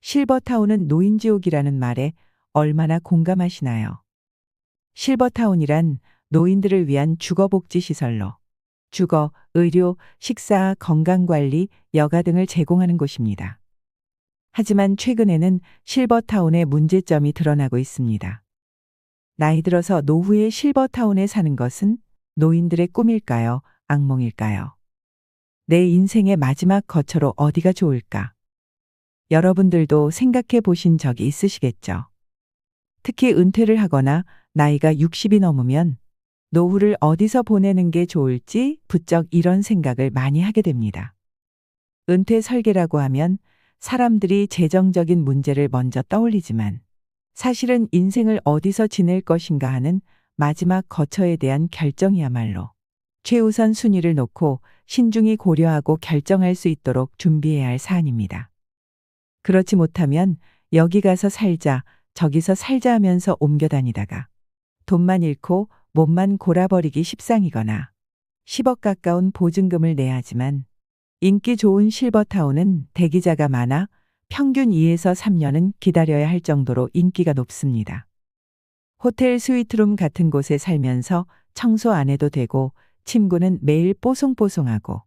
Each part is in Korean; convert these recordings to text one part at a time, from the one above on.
실버타운은 노인지옥이라는 말에 얼마나 공감하시나요? 실버타운이란 노인들을 위한 주거복지시설로 주거, 의료, 식사, 건강관리, 여가 등을 제공하는 곳입니다. 하지만 최근에는 실버타운의 문제점이 드러나고 있습니다. 나이 들어서 노후의 실버타운에 사는 것은 노인들의 꿈일까요? 악몽일까요? 내 인생의 마지막 거처로 어디가 좋을까? 여러분들도 생각해 보신 적이 있으시겠죠? 특히 은퇴를 하거나 나이가 60이 넘으면 노후를 어디서 보내는 게 좋을지 부쩍 이런 생각을 많이 하게 됩니다. 은퇴 설계라고 하면 사람들이 재정적인 문제를 먼저 떠올리지만 사실은 인생을 어디서 지낼 것인가 하는 마지막 거처에 대한 결정이야말로 최우선 순위를 놓고 신중히 고려하고 결정할 수 있도록 준비해야 할 사안입니다. 그렇지 못하면 여기 가서 살자, 저기서 살자 하면서 옮겨 다니다가 돈만 잃고 몸만 골아버리기 십상이거나 10억 가까운 보증금을 내야 하지만 인기 좋은 실버타운은 대기자가 많아 평균 2에서 3년은 기다려야 할 정도로 인기가 높습니다. 호텔 스위트룸 같은 곳에 살면서 청소 안 해도 되고 침구는 매일 뽀송뽀송하고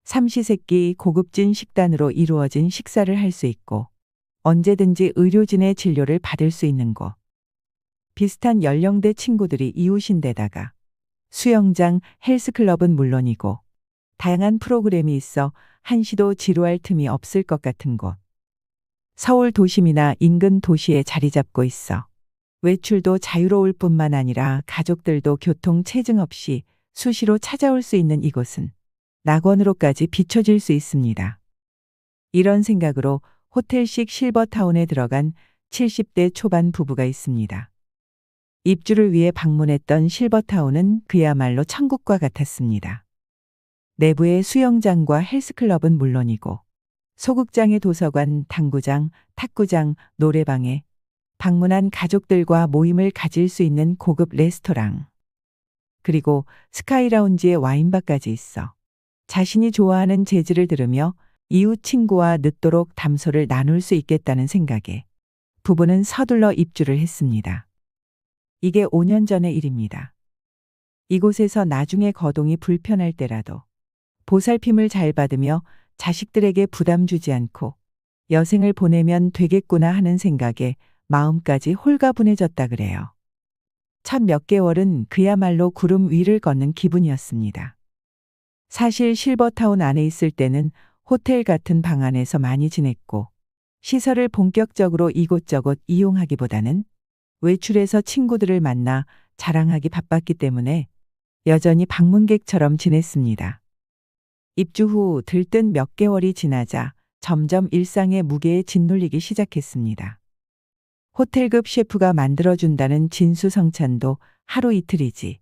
삼시세끼 고급진 식단으로 이루어진 식사를 할 수 있고 언제든지 의료진의 진료를 받을 수 있는 곳. 비슷한 연령대 친구들이 이웃인데다가 수영장, 헬스클럽은 물론이고 다양한 프로그램이 있어 한시도 지루할 틈이 없을 것 같은 곳. 서울 도심이나 인근 도시에 자리 잡고 있어 외출도 자유로울 뿐만 아니라 가족들도 교통 체증 없이 수시로 찾아올 수 있는 이곳은 낙원으로까지 비춰질 수 있습니다. 이런 생각으로 호텔식 실버타운에 들어간 70대 초반 부부가 있습니다. 입주를 위해 방문했던 실버타운은 그야말로 천국과 같았습니다. 내부의 수영장과 헬스클럽은 물론이고 소극장의 도서관, 당구장, 탁구장, 노래방에 방문한 가족들과 모임을 가질 수 있는 고급 레스토랑, 그리고 스카이라운지의 와인바까지 있어 자신이 좋아하는 재즈를 들으며 이웃 친구와 늦도록 담소를 나눌 수 있겠다는 생각에 부부는 서둘러 입주를 했습니다. 이게 5년 전의 일입니다. 이곳에서 나중에 거동이 불편할 때라도 보살핌을 잘 받으며 자식들에게 부담 주지 않고 여생을 보내면 되겠구나 하는 생각에 마음까지 홀가분해졌다 그래요. 첫 몇 개월은 그야말로 구름 위를 걷는 기분이었습니다. 사실 실버타운 안에 있을 때는 호텔 같은 방 안에서 많이 지냈고 시설을 본격적으로 이곳저곳 이용하기보다는 외출해서 친구들을 만나 자랑하기 바빴기 때문에 여전히 방문객처럼 지냈습니다. 입주 후 들뜬 몇 개월이 지나자 점점 일상의 무게에 짓눌리기 시작했습니다. 호텔급 셰프가 만들어준다는 진수성찬도 하루 이틀이지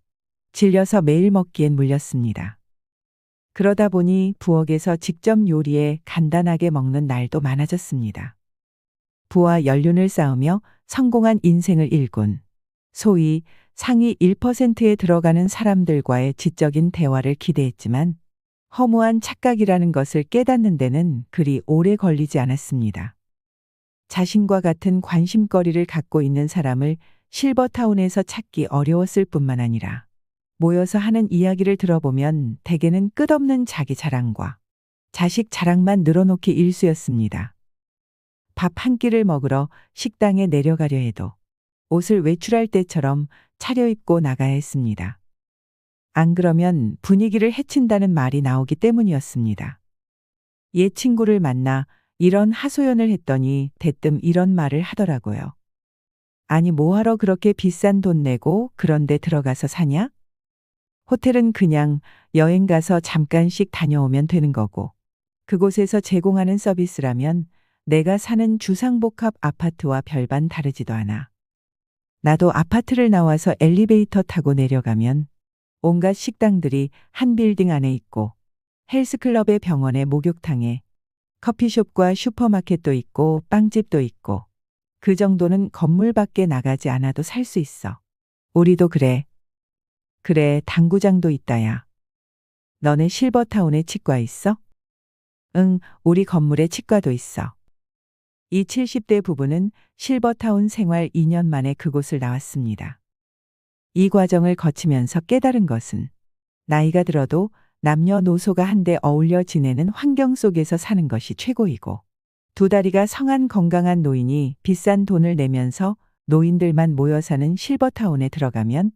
질려서 매일 먹기엔 물렸습니다. 그러다 보니 부엌에서 직접 요리해 간단하게 먹는 날도 많아졌습니다. 부와 연륜을 쌓으며 성공한 인생을 일군 소위 상위 1%에 들어가는 사람들과의 지적인 대화를 기대했지만 허무한 착각이라는 것을 깨닫는 데는 그리 오래 걸리지 않았습니다. 자신과 같은 관심거리를 갖고 있는 사람을 실버타운에서 찾기 어려웠을 뿐만 아니라 모여서 하는 이야기를 들어보면 대개는 끝없는 자기 자랑과 자식 자랑만 늘어놓기 일쑤였습니다. 밥 한 끼를 먹으러 식당에 내려가려 해도 옷을 외출할 때처럼 차려입고 나가야 했습니다. 안 그러면 분위기를 해친다는 말이 나오기 때문이었습니다. 옛 친구를 만나 이런 하소연을 했더니 대뜸 이런 말을 하더라고요. 아니 뭐하러 그렇게 비싼 돈 내고 그런 데 들어가서 사냐? 호텔은 그냥 여행 가서 잠깐씩 다녀오면 되는 거고 그곳에서 제공하는 서비스라면 내가 사는 주상복합 아파트와 별반 다르지도 않아. 나도 아파트를 나와서 엘리베이터 타고 내려가면 온갖 식당들이 한 빌딩 안에 있고 헬스클럽의 병원에 목욕탕에 커피숍과 슈퍼마켓도 있고 빵집도 있고 그 정도는 건물 밖에 나가지 않아도 살 수 있어. 우리도 그래. 그래, 당구장도 있다야. 너네 실버타운에 치과 있어? 응, 우리 건물에 치과도 있어. 이 70대 부부는 실버타운 생활 2년 만에 그곳을 나왔습니다. 이 과정을 거치면서 깨달은 것은 나이가 들어도 남녀노소가 한데 어울려 지내는 환경 속에서 사는 것이 최고이고, 두 다리가 성한 건강한 노인이 비싼 돈을 내면서 노인들만 모여 사는 실버타운에 들어가면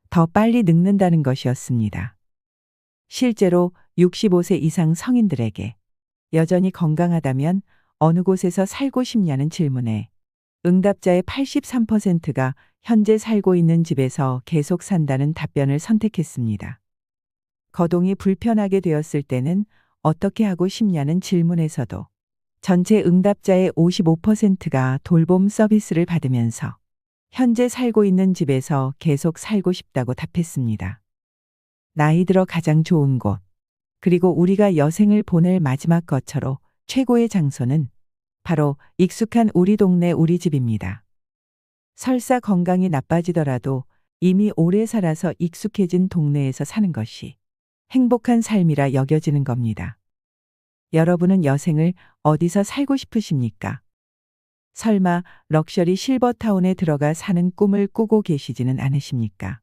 더 빨리 늙는다는 것이었습니다. 실제로 65세 이상 성인들에게 여전히 건강하다면 어느 곳에서 살고 싶냐는 질문에 응답자의 83%가 현재 살고 있는 집에서 계속 산다는 답변을 선택했습니다. 거동이 불편하게 되었을 때는 어떻게 하고 싶냐는 질문에서도 전체 응답자의 55%가 돌봄 서비스를 받으면서 현재 살고 있는 집에서 계속 살고 싶다고 답했습니다. 나이 들어 가장 좋은 곳, 그리고 우리가 여생을 보낼 마지막 거처로 최고의 장소는 바로 익숙한 우리 동네 우리 집입니다. 설사 건강이 나빠지더라도 이미 오래 살아서 익숙해진 동네에서 사는 것이 행복한 삶이라 여겨지는 겁니다. 여러분은 여생을 어디서 살고 싶으십니까? 설마 럭셔리 실버타운에 들어가 사는 꿈을 꾸고 계시지는 않으십니까?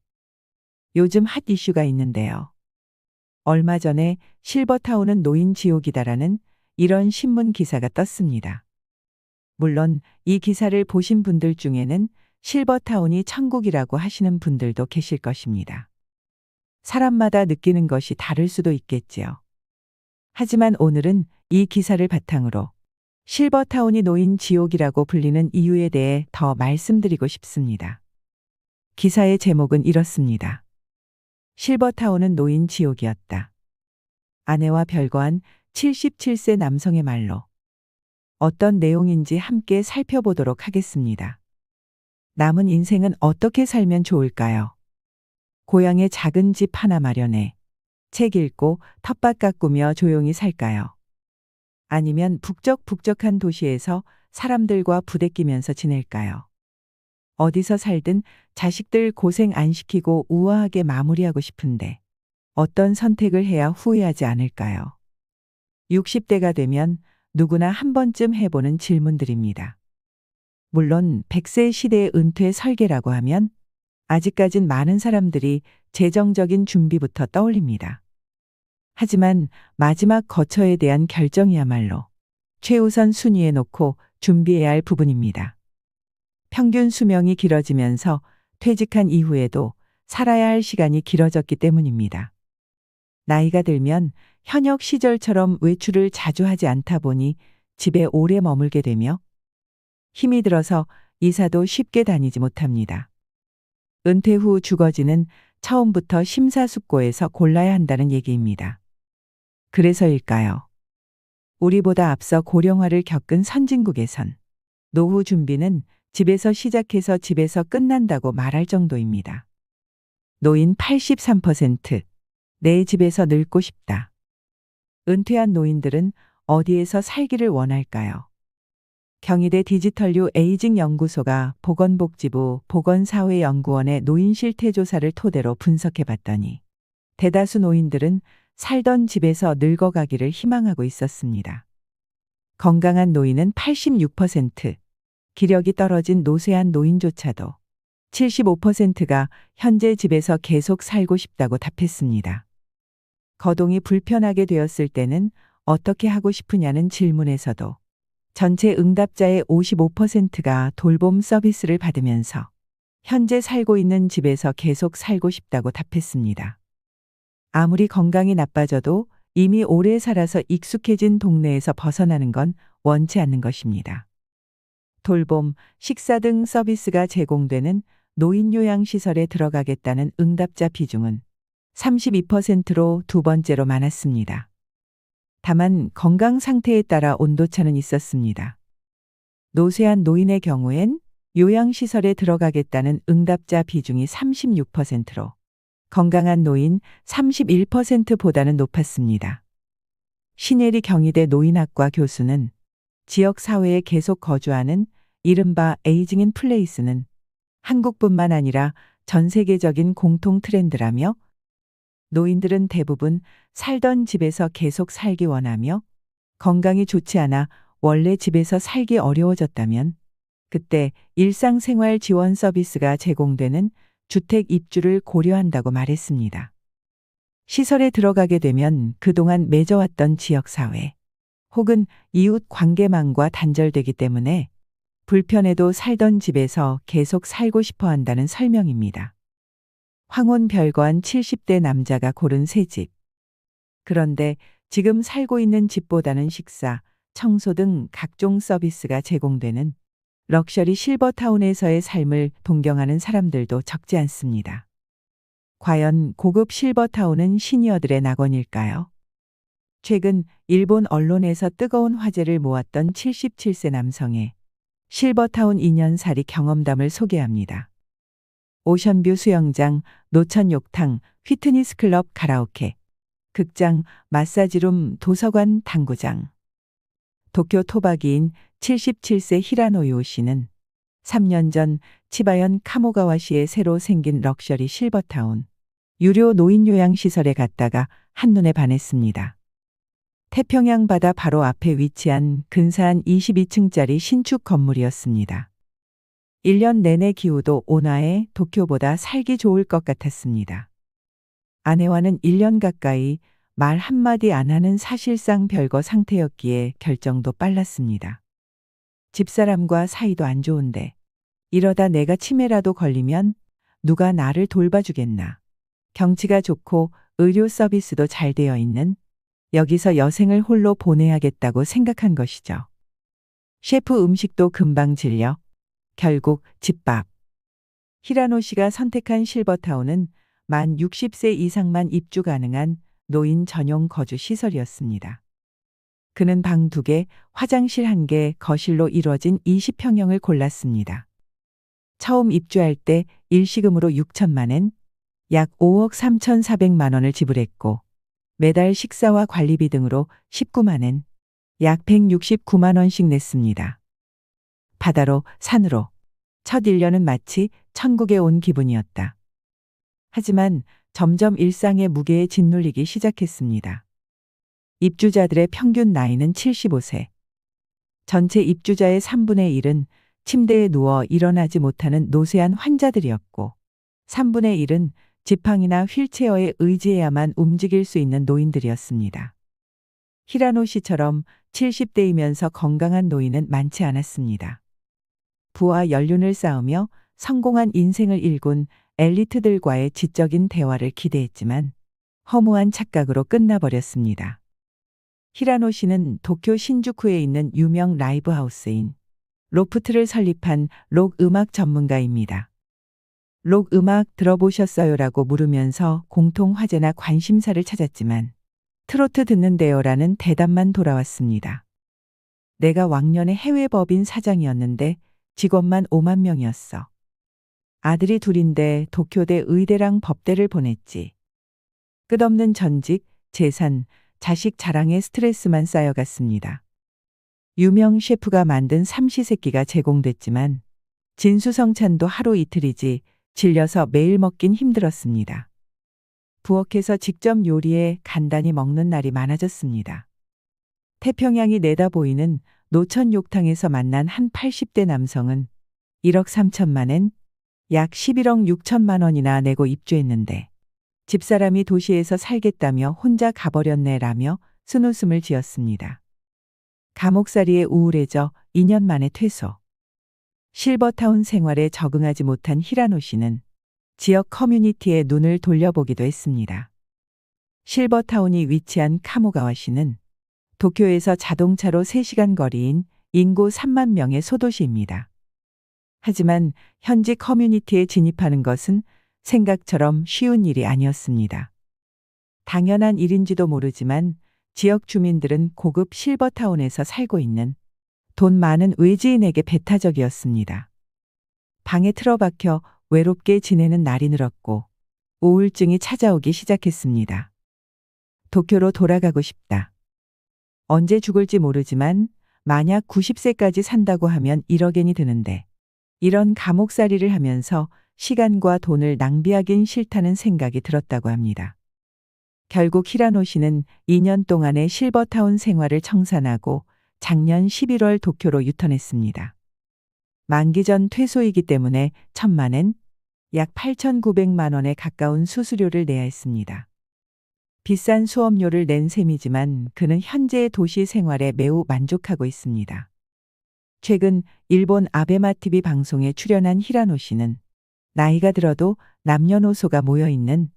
요즘 핫 이슈가 있는데요. 얼마 전에 실버타운은 노인 지옥이다라는 이런 신문 기사가 떴습니다. 물론 이 기사를 보신 분들 중에는 실버타운이 천국이라고 하시는 분들도 계실 것입니다. 사람마다 느끼는 것이 다를 수도 있겠지요. 하지만 오늘은 이 기사를 바탕으로 실버타운이 노인 지옥이라고 불리는 이유에 대해 더 말씀드리고 싶습니다. 기사의 제목은 이렇습니다. 실버타운은 노인 지옥이었다. 아내와 별거한 77세 남성의 말로. 어떤 내용인지 함께 살펴보도록 하겠습니다. 남은 인생은 어떻게 살면 좋을까요? 고향에 작은 집 하나 마련해 책 읽고 텃밭 가꾸며 조용히 살까요? 아니면 북적북적한 도시에서 사람들과 부대끼면서 지낼까요? 어디서 살든 자식들 고생 안 시키고 우아하게 마무리하고 싶은데 어떤 선택을 해야 후회하지 않을까요? 60대가 되면 누구나 한 번쯤 해보는 질문들입니다. 물론 100세 시대의 은퇴 설계라고 하면 아직까진 많은 사람들이 재정적인 준비부터 떠올립니다. 하지만 마지막 거처에 대한 결정이야말로 최우선 순위에 놓고 준비해야 할 부분입니다. 평균 수명이 길어지면서 퇴직한 이후에도 살아야 할 시간이 길어졌기 때문입니다. 나이가 들면 현역 시절처럼 외출을 자주 하지 않다 보니 집에 오래 머물게 되며 힘이 들어서 이사도 쉽게 다니지 못합니다. 은퇴 후 주거지는 처음부터 심사숙고해서 골라야 한다는 얘기입니다. 그래서일까요? 우리보다 앞서 고령화를 겪은 선진국에선 노후 준비는 집에서 시작해서 집에서 끝난다고 말할 정도입니다. 노인 83%, 내 집에서 늙고 싶다. 은퇴한 노인들은 어디에서 살기를 원할까요? 경희대 디지털 에이징 연구소가 보건복지부 보건사회연구원의 노인 실태조사를 토대로 분석해 봤더니 대다수 노인들은 살던 집에서 늙어가기를 희망하고 있었습니다. 건강한 노인은 86%, 기력이 떨어진 노쇠한 노인조차도 75%가 현재 집에서 계속 살고 싶다고 답했습니다. 거동이 불편하게 되었을 때는 어떻게 하고 싶으냐는 질문에서도 전체 응답자의 55%가 돌봄 서비스를 받으면서 현재 살고 있는 집에서 계속 살고 싶다고 답했습니다. 아무리 건강이 나빠져도 이미 오래 살아서 익숙해진 동네에서 벗어나는 건 원치 않는 것입니다. 돌봄, 식사 등 서비스가 제공되는 노인요양시설에 들어가겠다는 응답자 비중은 32%로 두 번째로 많았습니다. 다만 건강 상태에 따라 온도차는 있었습니다. 노쇠한 노인의 경우엔 요양시설에 들어가겠다는 응답자 비중이 36%로 건강한 노인 31%보다는 높았습니다. 신예리 경희대 노인학과 교수는 지역사회에 계속 거주하는 이른바 에이징 인 플레이스는 한국뿐만 아니라 전 세계적인 공통 트렌드라며 노인들은 대부분 살던 집에서 계속 살기 원하며 건강이 좋지 않아 원래 집에서 살기 어려워졌다면 그때 일상생활 지원 서비스가 제공되는 주택 입주를 고려한다고 말했습니다. 시설에 들어가게 되면 그동안 맺어왔던 지역사회 혹은 이웃 관계망과 단절되기 때문에 불편해도 살던 집에서 계속 살고 싶어 한다는 설명입니다. 황혼별거한 70대 남자가 고른 새 집. 그런데 지금 살고 있는 집보다는 식사, 청소 등 각종 서비스가 제공되는 럭셔리 실버타운에서의 삶을 동경하는 사람들도 적지 않습니다. 과연 고급 실버타운은 시니어들의 낙원일까요? 최근 일본 언론에서 뜨거운 화제를 모았던 77세 남성의 실버타운 2년살이 경험담을 소개합니다. 오션뷰 수영장, 노천 욕탕, 피트니스 클럽 가라오케, 극장, 마사지룸, 도서관, 당구장. 도쿄 토박이인 77세 히라노요 씨는 3년 전 치바현 카모가와시에 새로 생긴 럭셔리 실버타운 유료 노인 요양시설에 갔다가 한눈에 반했습니다. 태평양 바다 바로 앞에 위치한 근사한 22층짜리 신축 건물이었습니다. 1년 내내 기후도 온화해 도쿄보다 살기 좋을 것 같았습니다. 아내와는 1년 가까이 말 한마디 안 하는 사실상 별거 상태였기에 결정도 빨랐습니다. 집사람과 사이도 안 좋은데 이러다 내가 치매라도 걸리면 누가 나를 돌봐주겠나. 경치가 좋고 의료 서비스도 잘 되어 있는 여기서 여생을 홀로 보내야겠다고 생각한 것이죠. 셰프 음식도 금방 질려 결국 집밥. 히라노 씨가 선택한 실버타운은 만 60세 이상만 입주 가능한 노인 전용 거주 시설이었습니다. 그는 방 2개, 화장실 1개, 거실로 이루어진 20평형을 골랐습니다. 처음 입주할 때 일시금으로 6천만 엔, 약 5억 3,400만 원을 지불했고 매달 식사와 관리비 등으로 19만 엔, 약 169만 원씩 냈습니다. 바다로 산으로 첫 1년은 마치 천국에 온 기분이었다. 하지만 점점 일상의 무게에 짓눌리기 시작했습니다. 입주자들의 평균 나이는 75세. 전체 입주자의 3분의 1은 침대에 누워 일어나지 못하는 노쇠한 환자들이었고 3분의 1은 지팡이나 휠체어에 의지해야만 움직일 수 있는 노인들이었습니다. 히라노 씨처럼 70대이면서 건강한 노인은 많지 않았습니다. 부와 연륜을 쌓으며 성공한 인생을 일군 엘리트들과의 지적인 대화를 기대했지만 허무한 착각으로 끝나버렸습니다. 히라노 씨는 도쿄 신주쿠에 있는 유명 라이브 하우스인 로프트를 설립한 록 음악 전문가입니다. 록 음악 들어보셨어요라고 물으면서 공통 화제나 관심사를 찾았지만 트로트 듣는데요라는 대답만 돌아왔습니다. 내가 왕년에 해외 법인 사장이었는데 직원만 5만 명이었어. 아들이 둘인데 도쿄대 의대랑 법대를 보냈지. 끝없는 전직, 재산, 자식 자랑에 스트레스만 쌓여갔습니다. 유명 셰프가 만든 삼시세끼가 제공됐지만 진수성찬도 하루 이틀이지 질려서 매일 먹긴 힘들었습니다. 부엌에서 직접 요리해 간단히 먹는 날이 많아졌습니다. 태평양이 내다보이는 노천 욕탕에서 만난 한 80대 남성은 1억 3천만 엔, 약 11억 6천만 원이나 내고 입주했는데 집사람이 도시에서 살겠다며 혼자 가버렸네라며 쓴웃음을 지었습니다. 감옥살이에 우울해져 2년 만에 퇴소. 실버타운 생활에 적응하지 못한 히라노 씨는 지역 커뮤니티에 눈을 돌려보기도 했습니다. 실버타운이 위치한 카모가와시는 도쿄에서 자동차로 3시간 거리인 인구 3만 명의 소도시입니다. 하지만 현지 커뮤니티에 진입하는 것은 생각처럼 쉬운 일이 아니었습니다. 당연한 일인지도 모르지만 지역 주민들은 고급 실버타운에서 살고 있는 돈 많은 외지인에게 배타적이었습니다. 방에 틀어박혀 외롭게 지내는 날이 늘었고 우울증이 찾아오기 시작했습니다. 도쿄로 돌아가고 싶다. 언제 죽을지 모르지만 만약 90세까지 산다고 하면 1억엔이 드는데 이런 감옥살이를 하면서 시간과 돈을 낭비하긴 싫다는 생각이 들었다고 합니다. 결국 히라노 씨는 2년 동안의 실버타운 생활을 청산하고 작년 11월 도쿄로 유턴했습니다. 만기 전 퇴소이기 때문에 1,000만 엔, 약 8,900만 원에 가까운 수수료를 내야 했습니다. 비싼 수업료를 낸 셈이지만 그는 현재의 도시 생활에 매우 만족하고 있습니다. 최근 일본 아베마 TV 방송에 출연한 히라노 씨는 나이가 들어도 남녀노소가 모여있는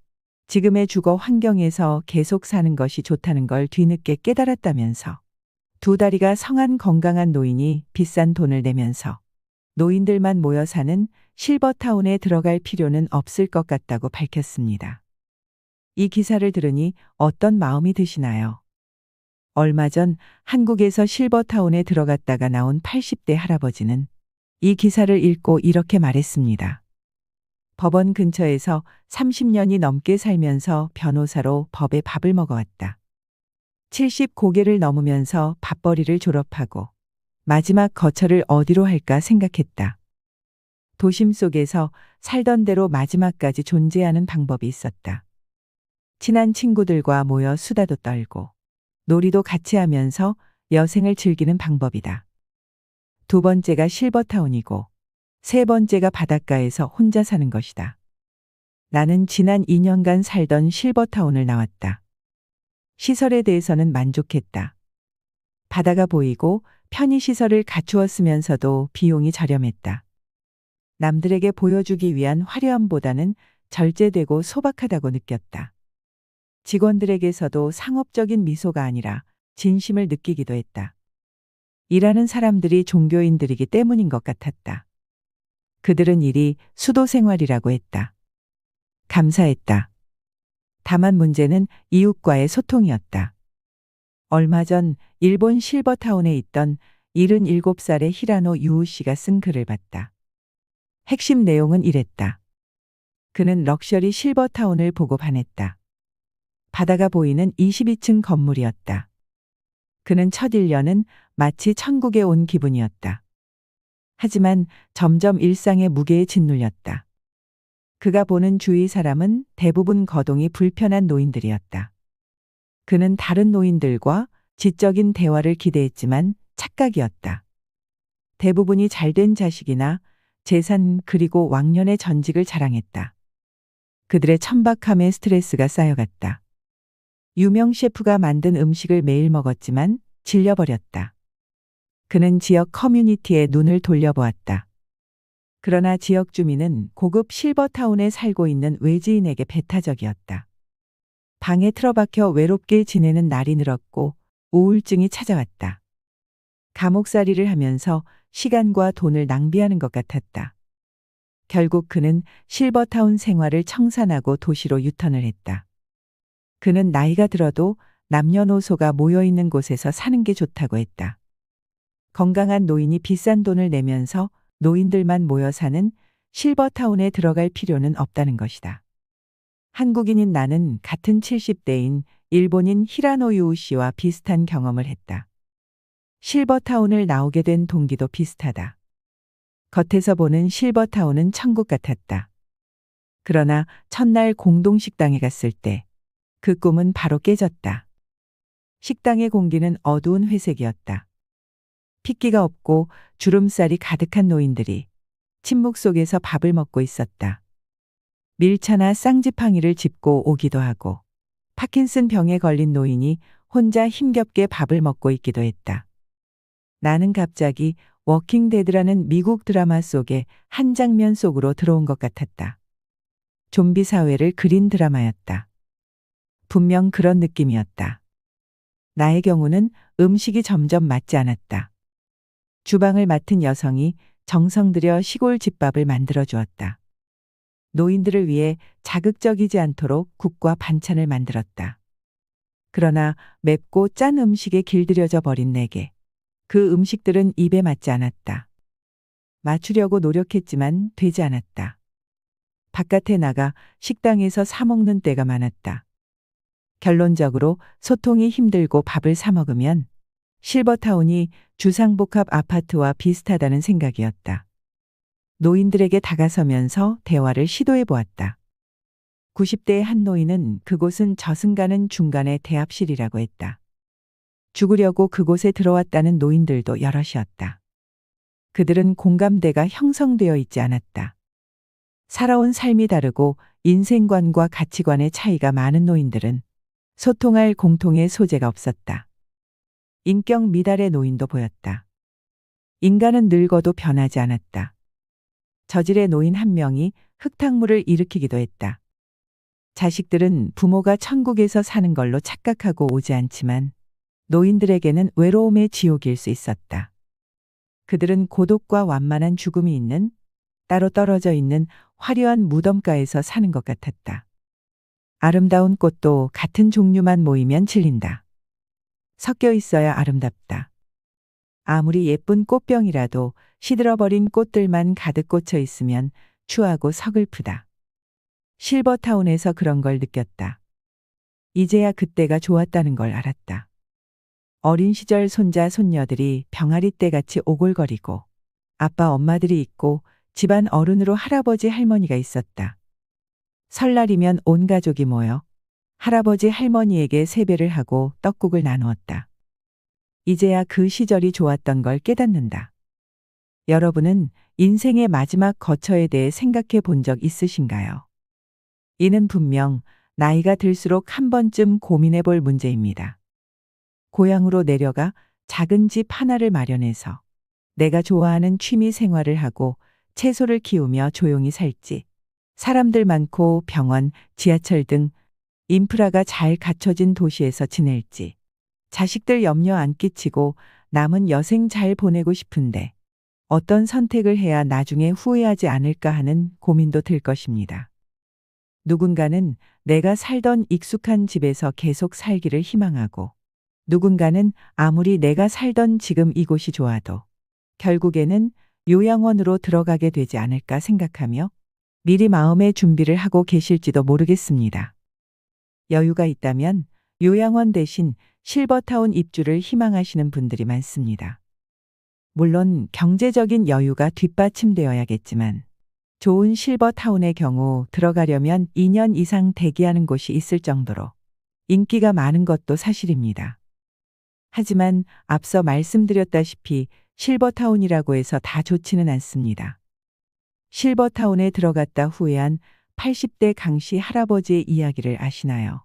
지금의 주거 환경에서 계속 사는 것이 좋다는 걸 뒤늦게 깨달았다면서 두 다리가 성한 건강한 노인이 비싼 돈을 내면서 노인들만 모여 사는 실버타운에 들어갈 필요는 없을 것 같다고 밝혔습니다. 이 기사를 들으니 어떤 마음이 드시나요? 얼마 전 한국에서 실버타운에 들어갔다가 나온 80대 할아버지는 이 기사를 읽고 이렇게 말했습니다. 법원 근처에서 30년이 넘게 살면서 변호사로 법에 밥을 먹어왔다. 70 고개를 넘으면서 밥벌이를 졸업하고 마지막 거처를 어디로 할까 생각했다. 도심 속에서 살던 대로 마지막까지 존재하는 방법이 있었다. 친한 친구들과 모여 수다도 떨고 놀이도 같이 하면서 여생을 즐기는 방법이다. 두 번째가 실버타운이고 세 번째가 바닷가에서 혼자 사는 것이다. 나는 지난 2년간 살던 실버타운을 나왔다. 시설에 대해서는 만족했다. 바다가 보이고 편의시설을 갖추었으면서도 비용이 저렴했다. 남들에게 보여주기 위한 화려함보다는 절제되고 소박하다고 느꼈다. 직원들에게서도 상업적인 미소가 아니라 진심을 느끼기도 했다. 일하는 사람들이 종교인들이기 때문인 것 같았다. 그들은 일이 수도 생활이라고 했다. 감사했다. 다만 문제는 이웃과의 소통이었다. 얼마 전 일본 실버타운에 있던 77살의 히라노 유우 씨가 쓴 글을 봤다. 핵심 내용은 이랬다. 그는 럭셔리 실버타운을 보고 반했다. 바다가 보이는 22층 건물이었다. 그는 첫 1년은 마치 천국에 온 기분이었다. 하지만 점점 일상의 무게에 짓눌렸다. 그가 보는 주위 사람은 대부분 거동이 불편한 노인들이었다. 그는 다른 노인들과 지적인 대화를 기대했지만 착각이었다. 대부분이 잘된 자식이나 재산 그리고 왕년의 전직을 자랑했다. 그들의 천박함에 스트레스가 쌓여갔다. 유명 셰프가 만든 음식을 매일 먹었지만 질려버렸다. 그는 지역 커뮤니티에 눈을 돌려보았다. 그러나 지역 주민은 고급 실버타운에 살고 있는 외지인에게 배타적이었다. 방에 틀어박혀 외롭게 지내는 날이 늘었고 우울증이 찾아왔다. 감옥살이를 하면서 시간과 돈을 낭비하는 것 같았다. 결국 그는 실버타운 생활을 청산하고 도시로 유턴을 했다. 그는 나이가 들어도 남녀노소가 모여있는 곳에서 사는 게 좋다고 했다. 건강한 노인이 비싼 돈을 내면서 노인들만 모여 사는 실버타운에 들어갈 필요는 없다는 것이다. 한국인인 나는 같은 70대인 일본인 히라노 유우 씨와 비슷한 경험을 했다. 실버타운을 나오게 된 동기도 비슷하다. 겉에서 보는 실버타운은 천국 같았다. 그러나 첫날 공동식당에 갔을 때 그 꿈은 바로 깨졌다. 식당의 공기는 어두운 회색이었다. 핏기가 없고 주름살이 가득한 노인들이 침묵 속에서 밥을 먹고 있었다. 밀차나 쌍지팡이를 짚고 오기도 하고 파킨슨 병에 걸린 노인이 혼자 힘겹게 밥을 먹고 있기도 했다. 나는 갑자기 워킹 데드라는 미국 드라마 속의 한 장면 속으로 들어온 것 같았다. 좀비 사회를 그린 드라마였다. 분명 그런 느낌이었다. 나의 경우는 음식이 점점 맞지 않았다. 주방을 맡은 여성이 정성 들여 시골 집밥을 만들어 주었다. 노인들을 위해 자극적이지 않도록 국과 반찬을 만들었다. 그러나 맵고 짠 음식에 길들여져 버린 내게 그 음식들은 입에 맞지 않았다. 맞추려고 노력했지만 되지 않았다. 바깥에 나가 식당에서 사 먹는 때가 많았다. 결론적으로 소통이 힘들고 밥을 사 먹으면 실버타운이 주상복합 아파트와 비슷하다는 생각이었다. 노인들에게 다가서면서 대화를 시도해 보았다. 90대의 한 노인은 그곳은 저승 가는 중간의 대합실이라고 했다. 죽으려고 그곳에 들어왔다는 노인들도 여럿이었다. 그들은 공감대가 형성되어 있지 않았다. 살아온 삶이 다르고 인생관과 가치관의 차이가 많은 노인들은 소통할 공통의 소재가 없었다. 인격 미달의 노인도 보였다. 인간은 늙어도 변하지 않았다. 저질의 노인 한 명이 흙탕물을 일으키기도 했다. 자식들은 부모가 천국에서 사는 걸로 착각하고 오지 않지만 노인들에게는 외로움의 지옥일 수 있었다. 그들은 고독과 완만한 죽음이 있는 따로 떨어져 있는 화려한 무덤가에서 사는 것 같았다. 아름다운 꽃도 같은 종류만 모이면 질린다. 섞여 있어야 아름답다. 아무리 예쁜 꽃병이라도 시들어버린 꽃들만 가득 꽂혀 있으면 추하고 서글프다. 실버타운에서 그런 걸 느꼈다. 이제야 그때가 좋았다는 걸 알았다. 어린 시절 손자 손녀들이 병아리 떼같이 오골거리고 아빠 엄마들이 있고 집안 어른으로 할아버지 할머니가 있었다. 설날이면 온 가족이 모여 할아버지 할머니에게 세배를 하고 떡국을 나누었다. 이제야 그 시절이 좋았던 걸 깨닫는다. 여러분은 인생의 마지막 거처에 대해 생각해 본 적 있으신가요? 이는 분명 나이가 들수록 한 번쯤 고민해 볼 문제입니다. 고향으로 내려가 작은 집 하나를 마련해서 내가 좋아하는 취미 생활을 하고 채소를 키우며 조용히 살지. 사람들 많고 병원, 지하철 등 인프라가 잘 갖춰진 도시에서 지낼지. 자식들 염려 안 끼치고 남은 여생 잘 보내고 싶은데 어떤 선택을 해야 나중에 후회하지 않을까 하는 고민도 들 것입니다. 누군가는 내가 살던 익숙한 집에서 계속 살기를 희망하고 누군가는 아무리 내가 살던 지금 이곳이 좋아도 결국에는 요양원으로 들어가게 되지 않을까 생각하며 미리 마음의 준비를 하고 계실지도 모르겠습니다. 여유가 있다면 요양원 대신 실버타운 입주를 희망하시는 분들이 많습니다. 물론 경제적인 여유가 뒷받침되어야겠지만 좋은 실버타운의 경우 들어가려면 2년 이상 대기하는 곳이 있을 정도로 인기가 많은 것도 사실입니다. 하지만 앞서 말씀드렸다시피 실버타운이라고 해서 다 좋지는 않습니다. 실버타운에 들어갔다 후회한 80대 강씨 할아버지의 이야기를 아시나요?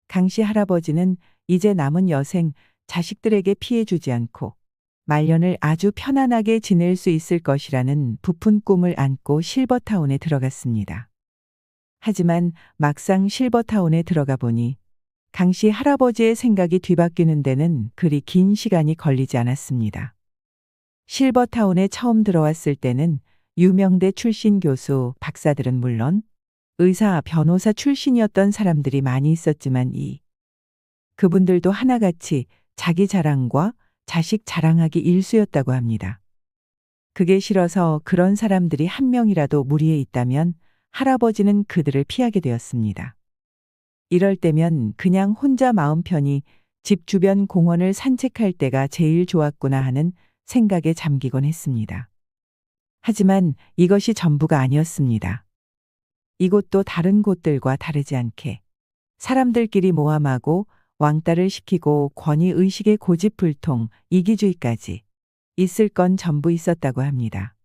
강씨 할아버지는 이제 남은 여생 자식들에게 피해 주지 않고 말년을 아주 편안하게 지낼 수 있을 것이라는 부푼 꿈을 안고 실버타운에 들어갔습니다. 하지만 막상 실버타운에 들어가 보니 강씨 할아버지의 생각이 뒤바뀌는 데는 그리 긴 시간이 걸리지 않았습니다. 실버타운에 처음 들어왔을 때는 유명대 출신 교수, 박사들은 물론 의사, 변호사 출신이었던 사람들이 많이 있었지만 그분들도 하나같이 자기 자랑과 자식 자랑하기 일쑤였다고 합니다. 그게 싫어서 그런 사람들이 한 명이라도 무리에 있다면 할아버지는 그들을 피하게 되었습니다. 이럴 때면 그냥 혼자 마음 편히 집 주변 공원을 산책할 때가 제일 좋았구나 하는 생각에 잠기곤 했습니다. 하지만 이것이 전부가 아니었습니다. 이곳도 다른 곳들과 다르지 않게 사람들끼리 모함하고 왕따를 시키고 권위의식의 고집불통, 이기주의까지 있을 건 전부 있었다고 합니다.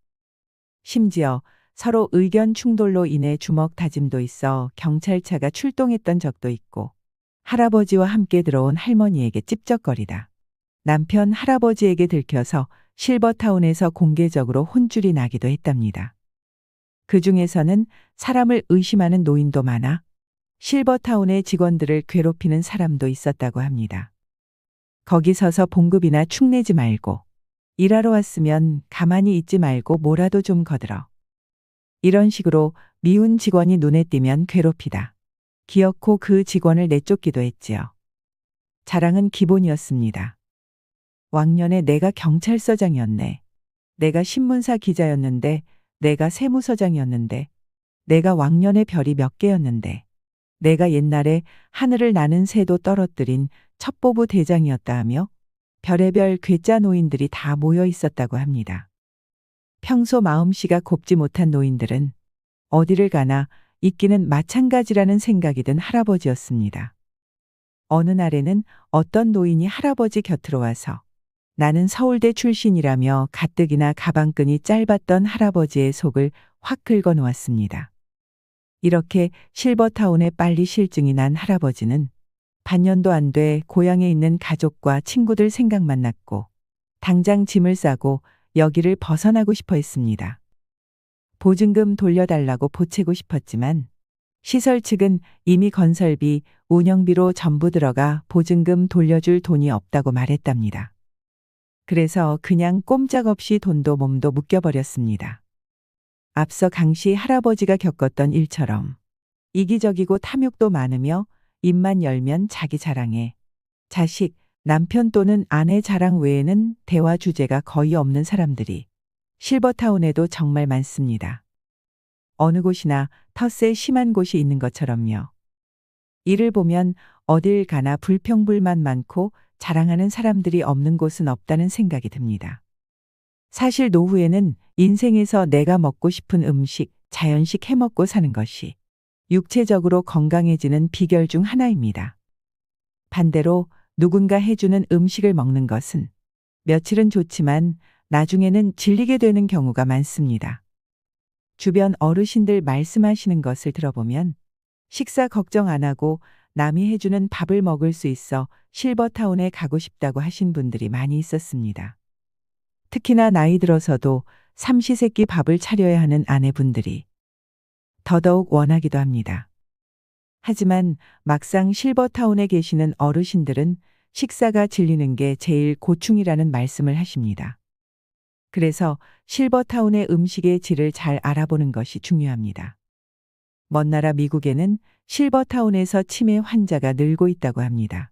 심지어 서로 의견 충돌로 인해 주먹 다짐도 있어 경찰차가 출동했던 적도 있고 할아버지와 함께 들어온 할머니에게 찝쩍거리다 남편 할아버지에게 들켜서 실버타운에서 공개적으로 혼쭐이 나기도 했답니다. 그 중에서는 사람을 의심하는 노인도 많아 실버타운의 직원들을 괴롭히는 사람도 있었다고 합니다. 거기 서서 봉급이나 축내지 말고 일하러 왔으면 가만히 있지 말고 뭐라도 좀 거들어. 이런 식으로 미운 직원이 눈에 띄면 괴롭히다. 기어코 그 직원을 내쫓기도 했지요. 자랑은 기본이었습니다. 왕년에 내가 경찰서장이었네. 내가 신문사 기자였는데, 내가 세무서장이었는데, 내가 왕년에 별이 몇 개였는데, 내가 옛날에 하늘을 나는 새도 떨어뜨린 첩보부 대장이었다 하며 별의별 괴짜 노인들이 다 모여 있었다고 합니다. 평소 마음씨가 곱지 못한 노인들은 어디를 가나 있기는 마찬가지라는 생각이 든 할아버지였습니다. 어느 날에는 어떤 노인이 할아버지 곁으로 와서 나는 서울대 출신이라며 가뜩이나 가방끈이 짧았던 할아버지의 속을 확 긁어 놓았습니다. 이렇게 실버타운에 빨리 실증이 난 할아버지는 반년도 안 돼 고향에 있는 가족과 친구들 생각만 났고 당장 짐을 싸고 여기를 벗어나고 싶어 했습니다. 보증금 돌려달라고 보채고 싶었지만 시설 측은 이미 건설비, 운영비로 전부 들어가 보증금 돌려줄 돈이 없다고 말했답니다. 그래서 그냥 꼼짝없이 돈도 몸도 묶여버렸습니다. 앞서 강씨 할아버지가 겪었던 일처럼 이기적이고 탐욕도 많으며 입만 열면 자기 자랑해 자식, 남편 또는 아내 자랑 외에는 대화 주제가 거의 없는 사람들이 실버타운에도 정말 많습니다. 어느 곳이나 텃세 심한 곳이 있는 것처럼요. 이를 보면 어딜 가나 불평불만 많고 자랑하는 사람들이 없는 곳은 없다는 생각이 듭니다. 사실 노후에는 인생에서 내가 먹고 싶은 음식, 자연식 해먹고 사는 것이 육체적으로 건강해지는 비결 중 하나입니다. 반대로 누군가 해주는 음식을 먹는 것은 며칠은 좋지만 나중에는 질리게 되는 경우가 많습니다. 주변 어르신들 말씀하시는 것을 들어보면 식사 걱정 안 하고 남이 해주는 밥을 먹을 수 있어 실버타운에 가고 싶다고 하신 분들이 많이 있었습니다. 특히나 나이 들어서도 삼시세끼 밥을 차려야 하는 아내분들이 더더욱 원하기도 합니다. 하지만 막상 실버타운에 계시는 어르신들은 식사가 질리는 게 제일 고충이라는 말씀을 하십니다. 그래서 실버타운의 음식의 질을 잘 알아보는 것이 중요합니다. 먼 나라 미국에는 실버타운에서 치매 환자가 늘고 있다고 합니다.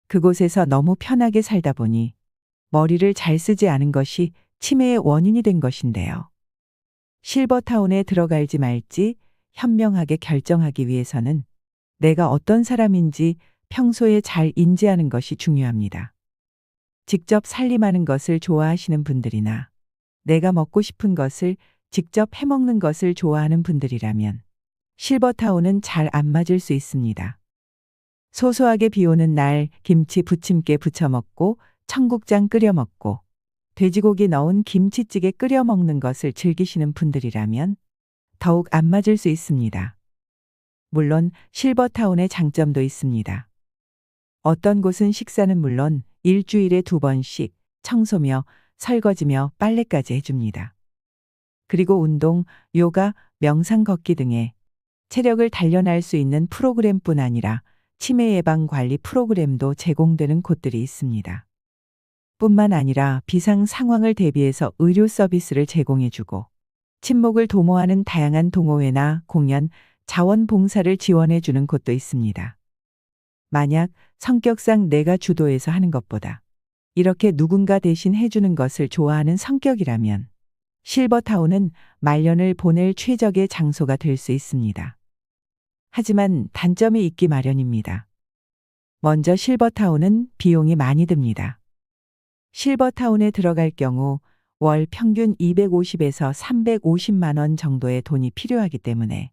그곳에서 너무 편하게 살다 보니 머리를 잘 쓰지 않은 것이 치매의 원인이 된 것인데요. 실버타운에 들어갈지 말지 현명하게 결정하기 위해서는 내가 어떤 사람인지 평소에 잘 인지하는 것이 중요합니다. 직접 살림하는 것을 좋아하시는 분들이나 내가 먹고 싶은 것을 직접 해먹는 것을 좋아하는 분들이라면 실버타운은 잘 안 맞을 수 있습니다. 소소하게 비 오는 날 김치 부침개 부쳐 먹고 청국장 끓여 먹고 돼지고기 넣은 김치찌개 끓여 먹는 것을 즐기시는 분들이라면 더욱 안 맞을 수 있습니다. 물론 실버타운의 장점도 있습니다. 어떤 곳은 식사는 물론 일주일에 2번씩 청소며 설거지며 빨래까지 해줍니다. 그리고 운동, 요가, 명상 걷기 등의 체력을 단련할 수 있는 프로그램뿐 아니라 치매 예방 관리 프로그램도 제공되는 곳들이 있습니다. 뿐만 아니라 비상 상황을 대비해서 의료 서비스를 제공해주고 친목을 도모하는 다양한 동호회나 공연, 자원봉사를 지원해주는 곳도 있습니다. 만약 성격상 내가 주도해서 하는 것보다 이렇게 누군가 대신 해주는 것을 좋아하는 성격이라면 실버타운은 말년을 보낼 최적의 장소가 될 수 있습니다. 하지만 단점이 있기 마련입니다. 먼저 실버타운은 비용이 많이 듭니다. 실버타운에 들어갈 경우 월 평균 250에서 350만 원 정도의 돈이 필요하기 때문에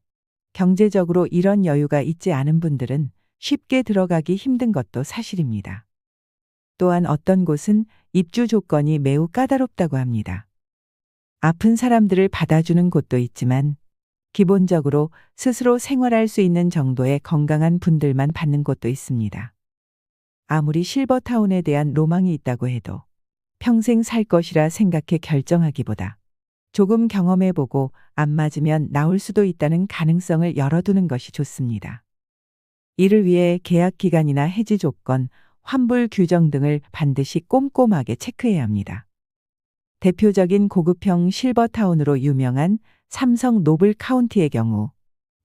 경제적으로 이런 여유가 있지 않은 분들은 쉽게 들어가기 힘든 것도 사실입니다. 또한 어떤 곳은 입주 조건이 매우 까다롭다고 합니다. 아픈 사람들을 받아주는 곳도 있지만 기본적으로 스스로 생활할 수 있는 정도의 건강한 분들만 받는 곳도 있습니다. 아무리 실버타운에 대한 로망이 있다고 해도 평생 살 것이라 생각해 결정하기보다 조금 경험해보고 안 맞으면 나올 수도 있다는 가능성을 열어두는 것이 좋습니다. 이를 위해 계약 기간이나 해지 조건, 환불 규정 등을 반드시 꼼꼼하게 체크해야 합니다. 대표적인 고급형 실버타운으로 유명한 삼성 노블 카운티의 경우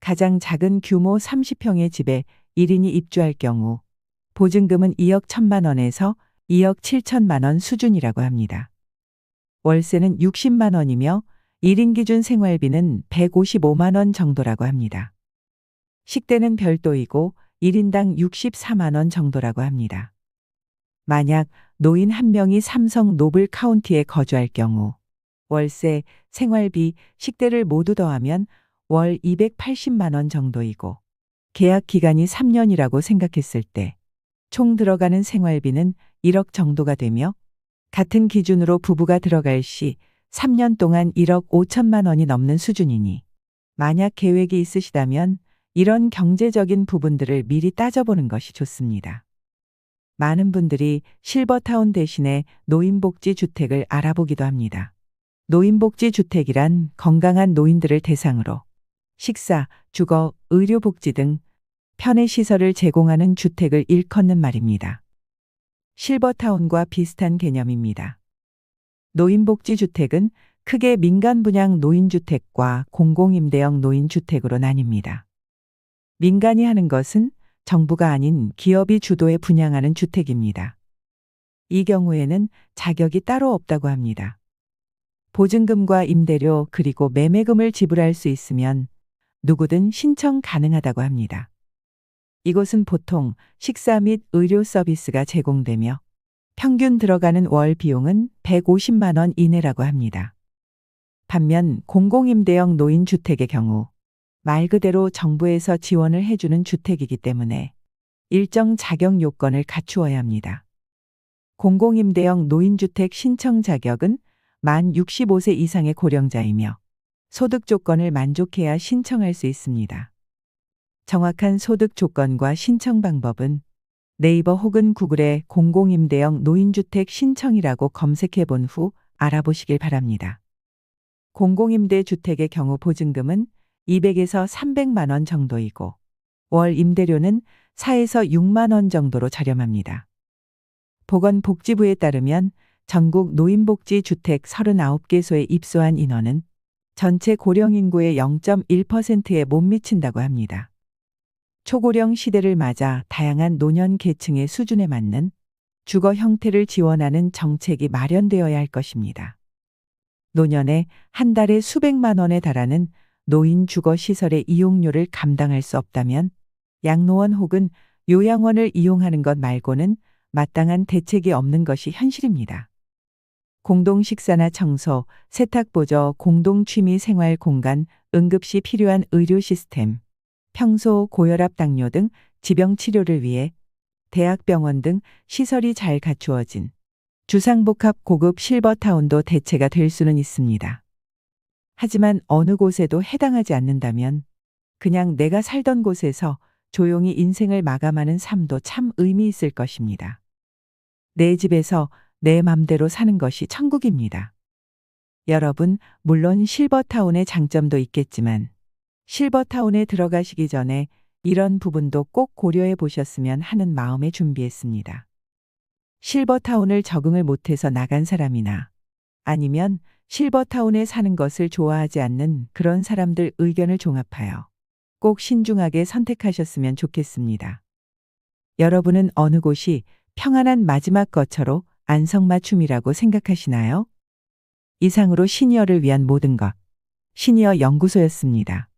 가장 작은 규모 30평의 집에 1인이 입주할 경우 보증금은 2억 1천만 원에서 2억 7천만 원 수준이라고 합니다. 월세는 60만 원이며 1인 기준 생활비는 155만 원 정도라고 합니다. 식대는 별도이고 1인당 64만 원 정도라고 합니다. 만약 노인 한 명이 삼성 노블 카운티에 거주할 경우 월세, 생활비, 식대를 모두 더하면 월 280만 원 정도이고 계약 기간이 3년이라고 생각했을 때 총 들어가는 생활비는 1억 정도가 되며 같은 기준으로 부부가 들어갈 시 3년 동안 1억 5천만 원이 넘는 수준이니 만약 계획이 있으시다면 이런 경제적인 부분들을 미리 따져보는 것이 좋습니다. 많은 분들이 실버타운 대신에 노인복지 주택을 알아보기도 합니다. 노인복지 주택이란 건강한 노인들을 대상으로 식사, 주거, 의료복지 등 편의 시설을 제공하는 주택을 일컫는 말입니다. 실버타운과 비슷한 개념입니다. 노인복지 주택은 크게 민간 분양 노인주택과 공공임대형 노인주택으로 나뉩니다. 민간이 하는 것은 정부가 아닌 기업이 주도해 분양하는 주택입니다. 이 경우에는 자격이 따로 없다고 합니다. 보증금과 임대료 그리고 매매금을 지불할 수 있으면 누구든 신청 가능하다고 합니다. 이곳은 보통 식사 및 의료 서비스가 제공되며 평균 들어가는 월 비용은 150만 원 이내라고 합니다. 반면 공공임대형 노인주택의 경우 말 그대로 정부에서 지원을 해주는 주택이기 때문에 일정 자격 요건을 갖추어야 합니다. 공공임대형 노인주택 신청 자격은 만 65세 이상의 고령자이며 소득 조건을 만족해야 신청할 수 있습니다. 정확한 소득 조건과 신청 방법은 네이버 혹은 구글에 공공임대형 노인주택 신청이라고 검색해 본 후 알아보시길 바랍니다. 공공임대 주택의 경우 보증금은 200에서 300만 원 정도이고 월 임대료는 4에서 6만 원 정도로 저렴합니다. 보건복지부에 따르면 전국 노인복지 주택 39개소에 입소한 인원은 전체 고령 인구의 0.1%에 못 미친다고 합니다. 초고령 시대를 맞아 다양한 노년 계층의 수준에 맞는 주거 형태를 지원하는 정책이 마련되어야 할 것입니다. 노년에 한 달에 수백만 원에 달하는 노인 주거 시설의 이용료를 감당할 수 없다면 양로원 혹은 요양원을 이용하는 것 말고는 마땅한 대책이 없는 것이 현실입니다. 공동 식사나 청소, 세탁 보조, 공동 취미 생활 공간, 응급시 필요한 의료 시스템, 평소 고혈압 당뇨 등 지병 치료를 위해 대학병원 등 시설이 잘 갖추어진 주상복합 고급 실버타운도 대체가 될 수는 있습니다. 하지만 어느 곳에도 해당하지 않는다면 그냥 내가 살던 곳에서 조용히 인생을 마감하는 삶도 참 의미 있을 것입니다. 내 집에서 내 맘대로 사는 것이 천국입니다. 여러분, 물론 실버타운의 장점도 있겠지만 실버타운에 들어가시기 전에 이런 부분도 꼭 고려해 보셨으면 하는 마음에 준비했습니다. 실버타운을 적응을 못해서 나간 사람이나 아니면 실버타운에 사는 것을 좋아하지 않는 그런 사람들 의견을 종합하여 꼭 신중하게 선택하셨으면 좋겠습니다. 여러분은 어느 곳이 평안한 마지막 거처로 안성맞춤이라고 생각하시나요? 이상으로 시니어를 위한 모든 것, 시니어 연구소였습니다.